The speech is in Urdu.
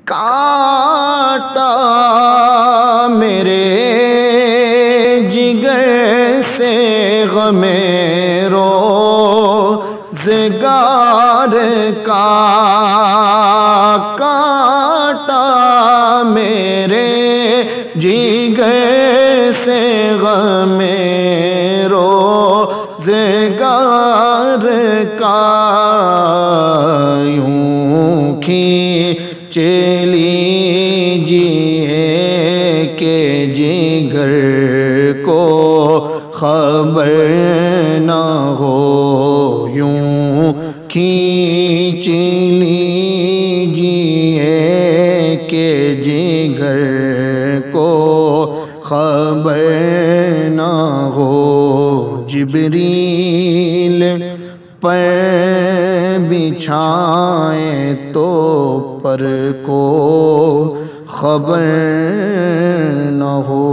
کانٹا میرے جگر سے غم روزگار کا، کانٹا میرے جگر سے غم روزگار کا، یوں کھینچ لیجیے کہ جگر کو خبر نہ ہو، یوں کھینچ لیجیے کہ جگر کو خبر نہ ہو، جبریل پر بچھائیں تو پر کو خبر نہ ہو۔